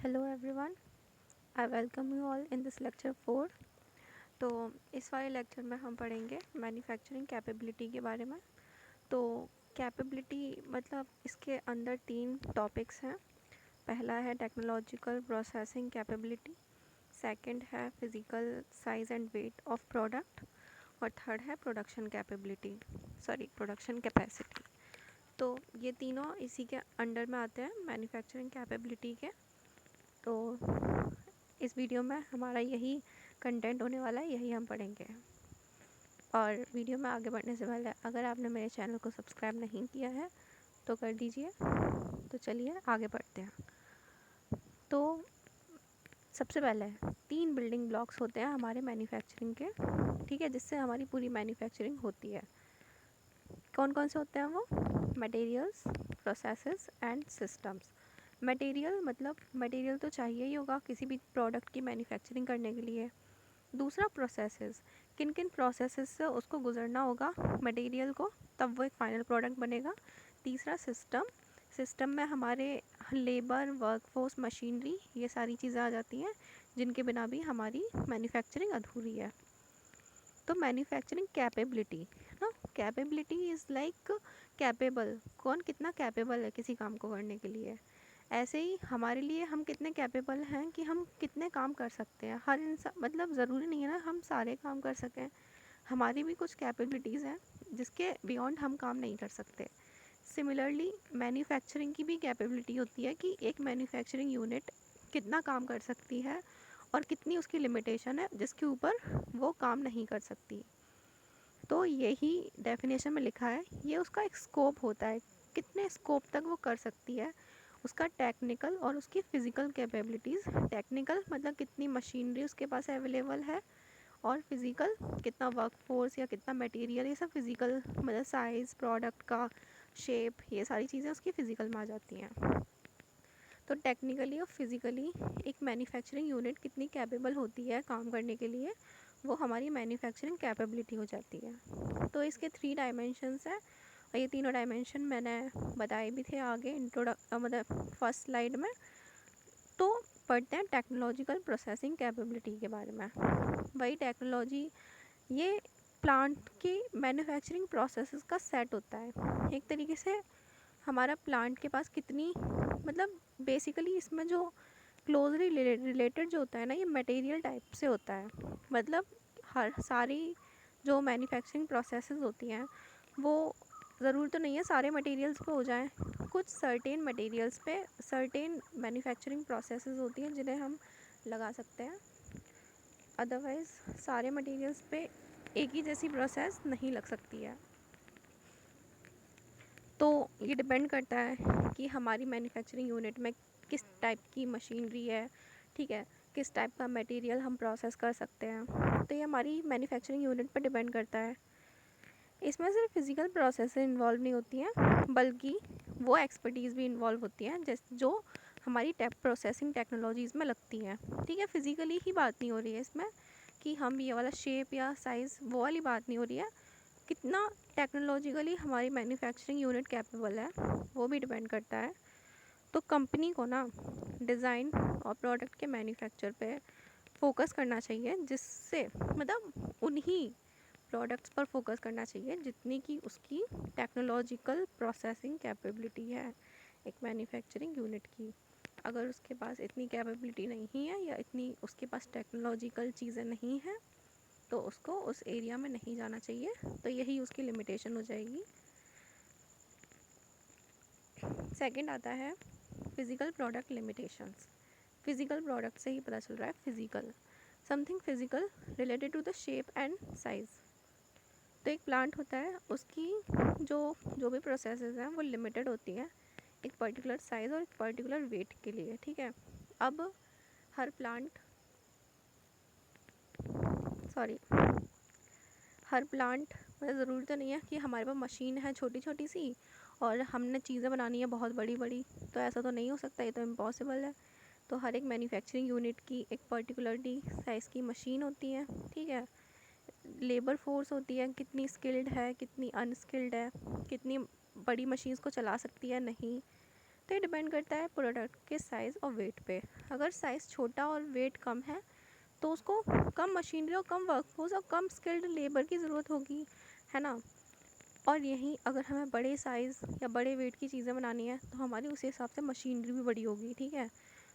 Hello everyone, I welcome you all in this lecture 4। तो इस वाले लेक्चर में हम पढ़ेंगे मैन्युफैक्चरिंग कैपेबिलिटी के बारे में। तो कैपेबिलिटी मतलब इसके अंदर 3 टॉपिक्स हैं। पहला है टेक्नोलॉजिकल प्रोसेसिंग कैपेबिलिटी, सेकंड है physical size and weight of product, और थर्ड है प्रोडक्शन कैपेसिटी। तो ये तीनों इसी के अंडर में आते हैं, मैन्युफैक्चरिंग कैपेबिलिटी के। तो इस वीडियो में हमारा यही कंटेंट होने वाला है, यही हम पढ़ेंगे। और वीडियो में आगे बढ़ने से पहले अगर आपने मेरे चैनल को सब्सक्राइब नहीं किया है तो कर दीजिए। तो चलिए आगे बढ़ते हैं। तो सबसे पहले 3 बिल्डिंग ब्लॉक्स होते हैं हमारे मैन्युफैक्चरिंग के, ठीक है, जिससे हमारी पूरी मैन्युफैक्चरिंग होती है। कौन कौन से होते हैं वो? Materials, processes and systems. Material मतलब मटेरियल तो चाहिए ही होगा किसी भी प्रोडक्ट की मैन्युफैक्चरिंग करने के लिए। दूसरा प्रोसेसेस, किन किन प्रोसेसेस से उसको गुजरना होगा मटेरियल को, तब वो एक फाइनल प्रोडक्ट बनेगा। तीसरा सिस्टम, सिस्टम में हमारे लेबर, वर्कफोर्स, मशीनरी, ये सारी चीज़ें आ जाती हैं जिनके बिना भी हमारी मैन्युफैक्चरिंग अधूरी है। तो मैन्युफैक्चरिंग कैपेबिलिटी ना, कैपेबिलिटी इज़ लाइक कैपेबल, कौन कितना कैपेबल है किसी काम को करने के लिए। ऐसे ही हमारे लिए हम कितने कैपेबल हैं कि हम कितने काम कर सकते हैं। हर इंसान मतलब ज़रूरी नहीं है ना हम सारे काम कर सकें, हमारी भी कुछ कैपेबिलिटीज़ हैं जिसके बियॉन्ड हम काम नहीं कर सकते। सिमिलरली मैन्युफैक्चरिंग की भी कैपेबिलिटी होती है कि एक मैन्युफैक्चरिंग यूनिट कितना काम कर सकती है और कितनी उसकी लिमिटेशन है जिसके ऊपर वो काम नहीं कर सकती। तो यही डेफिनेशन में लिखा है, ये उसका एक स्कोप होता है, कितने स्कोप तक वो कर सकती है, उसका टेक्निकल और उसकी फ़िज़िकल कैपेबिलिटीज़। टेक्निकल मतलब कितनी मशीनरी उसके पास अवेलेबल है, और फिज़िकल कितना वर्कफोर्स या कितना मटेरियल, ये सब फिज़िकल मतलब साइज़, प्रोडक्ट का शेप, ये सारी चीज़ें उसकी फ़िज़िकल में आ जाती हैं। तो टेक्निकली और फिज़िकली एक मैन्युफैक्चरिंग यूनिट कितनी कैपेबल होती है काम करने के लिए, वो हमारी मैन्युफैक्चरिंग कैपेबिलिटी हो जाती है। तो इसके 3 डायमेंशंस हैं, और ये तीनों डायमेंशन मैंने बताए भी थे आगे मतलब फर्स्ट स्लाइड में। तो पढ़ते हैं टेक्नोलॉजिकल प्रोसेसिंग कैपेबिलिटी के बारे में। वही टेक्नोलॉजी, ये प्लांट की मैन्युफैक्चरिंग प्रोसेसेस का सेट होता है एक तरीके से। हमारा प्लांट के पास कितनी मतलब बेसिकली इसमें जो क्लोजली रिलेटेड जो होता है ना, ये मटेरियल टाइप से होता है। मतलब हर सारी जो मैन्युफैक्चरिंग प्रोसेसेस होती हैं वो ज़रूर तो नहीं है सारे मटेरियल्स पे हो जाएं, कुछ सर्टेन मटेरियल्स पे सर्टेन मैन्युफैक्चरिंग प्रोसेसेस होती हैं जिन्हें हम लगा सकते हैं। अदरवाइज़ सारे मटेरियल्स पे एक ही जैसी प्रोसेस नहीं लग सकती है। तो ये डिपेंड करता है कि हमारी मैन्युफैक्चरिंग यूनिट में किस टाइप की मशीनरी है, ठीक है, किस टाइप का मटेरियल हम प्रोसेस कर सकते हैं। तो ये हमारी मैन्युफैक्चरिंग यूनिट पर डिपेंड करता है। इसमें सिर्फ फिज़िकल प्रोसेस इन्वॉल्व नहीं होती हैं, बल्कि वो एक्सपर्टीज़ भी इन्वॉल्व होती हैं जो हमारी प्रोसेसिंग टेक्नोलॉजीज़ में लगती हैं। ठीक है, फिज़िकली ही बात नहीं हो रही है इसमें कि हम ये वाला शेप या साइज़, वो वाली बात नहीं हो रही है। कितना टेक्नोलॉजिकली हमारी मैन्युफैक्चरिंग यूनिट कैपेबल है वो भी डिपेंड करता है। तो कंपनी को ना डिज़ाइन और प्रोडक्ट के मैन्युफैक्चर पे फोकस करना चाहिए, जिससे मतलब उन्हीं प्रोडक्ट्स पर फोकस करना चाहिए जितनी की उसकी टेक्नोलॉजिकल प्रोसेसिंग कैपेबिलिटी है एक मैन्युफैक्चरिंग यूनिट की। अगर उसके पास इतनी कैपेबिलिटी नहीं है या इतनी उसके पास टेक्नोलॉजिकल चीज़ें नहीं हैं तो उसको उस एरिया में नहीं जाना चाहिए। तो यही उसकी लिमिटेशन हो जाएगी। सेकंड आता है physical product limitations. Physical product से ही पता चल रहा है physical, something physical related to the shape and size. तो एक प्लांट होता है, उसकी जो जो भी प्रोसेसेस हैं वो लिमिटेड होती हैं एक पर्टिकुलर साइज़ और एक पर्टिकुलर वेट के लिए। ठीक है, अब हर प्लांट सॉरी हर प्लांट मतलब ज़रूरी तो नहीं है कि हमारे पास मशीन है छोटी छोटी सी और हमने चीज़ें बनानी है बहुत बड़ी बड़ी, तो ऐसा तो नहीं हो सकता, ये तो इम्पॉसिबल है। तो हर एक मैन्युफैक्चरिंग यूनिट की एक पर्टिकुलरली साइज़ की मशीन होती है, ठीक है, लेबर फोर्स होती है, कितनी स्किल्ड है कितनी अनस्किल्ड है, कितनी बड़ी मशीन्स को चला सकती है नहीं, तो ये डिपेंड करता है प्रोडक्ट के साइज़ और वेट पे। अगर साइज़ छोटा और वेट कम है तो उसको कम मशीनरी और कम वर्कफोर्स और कम स्किल्ड लेबर की ज़रूरत होगी, है ना। और यहीं अगर हमें बड़े साइज़ या बड़े वेट की चीज़ें बनानी है तो हमारी उसी हिसाब से मशीनरी भी बड़ी होगी, ठीक है।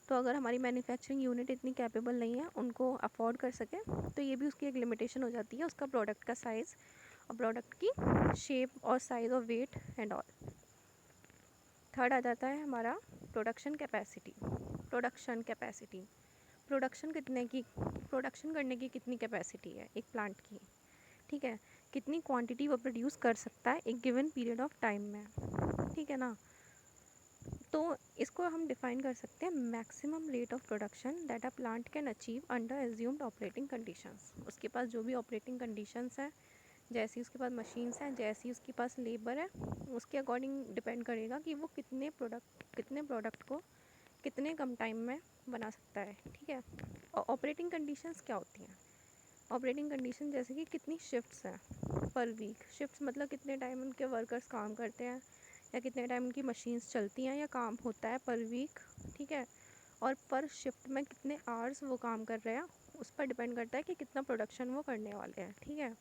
तो अगर हमारी मैन्युफैक्चरिंग यूनिट इतनी कैपेबल नहीं है उनको अफोर्ड कर सके, तो ये भी उसकी एक लिमिटेशन हो जाती है, उसका प्रोडक्ट का साइज़ और प्रोडक्ट की शेप और साइज़ और वेट एंड ऑल। थर्ड आ जाता है हमारा प्रोडक्शन कैपेसिटी। प्रोडक्शन करने की कितनी कैपेसिटी है एक प्लांट की, ठीक है। कितनी क्वांटिटी वो प्रोड्यूस कर सकता है एक गिवन पीरियड ऑफ टाइम में, ठीक है ना। तो इसको हम डिफाइन कर सकते हैं maximum rate of production that a plant can achieve under assumed operating conditions. उसके पास जो भी ऑपरेटिंग कंडीशंस हैं, जैसी उसके पास मशीन्स हैं, जैसी उसके पास लेबर है, उसके अकॉर्डिंग डिपेंड करेगा कि वो कितने प्रोडक्ट को कितने कम टाइम में बना सकता है, ठीक है। और ऑपरेटिंग कंडीशंस क्या होती हैं? ऑपरेटिंग कंडीशन जैसे कि कितनी शिफ्ट्स हैं पर वीक। शिफ्ट्स मतलब कितने टाइम उनके वर्कर्स काम करते हैं या कितने टाइम उनकी मशीन्स चलती हैं या काम होता है पर वीक, ठीक है। और पर शिफ्ट में कितने आवर्स वो काम कर रहे हैं, उस पर डिपेंड करता है कि कितना प्रोडक्शन वो करने वाले हैं, ठीक है।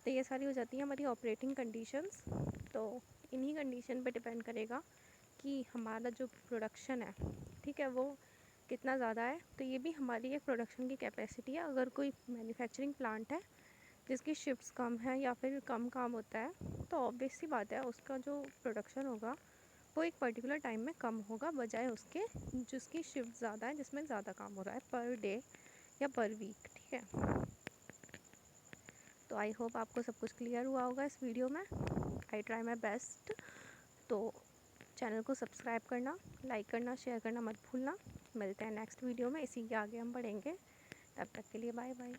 तो ये सारी हो जाती है हमारी ऑपरेटिंग कंडीशंस। तो इन्हीं कंडीशन पे डिपेंड करेगा कि हमारा जो प्रोडक्शन है, ठीक है, वो कितना ज़्यादा है। तो ये भी हमारी एक प्रोडक्शन की कैपेसिटी है। अगर कोई मैन्युफैक्चरिंग प्लांट है जिसकी शिफ्ट्स कम है या फिर कम काम होता है, तो ऑब्वियस सी बात है उसका जो प्रोडक्शन होगा वो एक पर्टिकुलर टाइम में कम होगा, बजाय उसके जिसकी शिफ्ट ज़्यादा है, जिसमें ज़्यादा काम हो रहा है पर डे या पर वीक, ठीक है। तो आई होप आपको सब कुछ क्लियर हुआ होगा इस वीडियो में। I try my best. तो चैनल को सब्सक्राइब करना, लाइक करना, शेयर करना मत भूलना। मिलते हैं नेक्स्ट वीडियो में, इसी के आगे हम बढ़ेंगे। तब तक के लिए बाय बाय।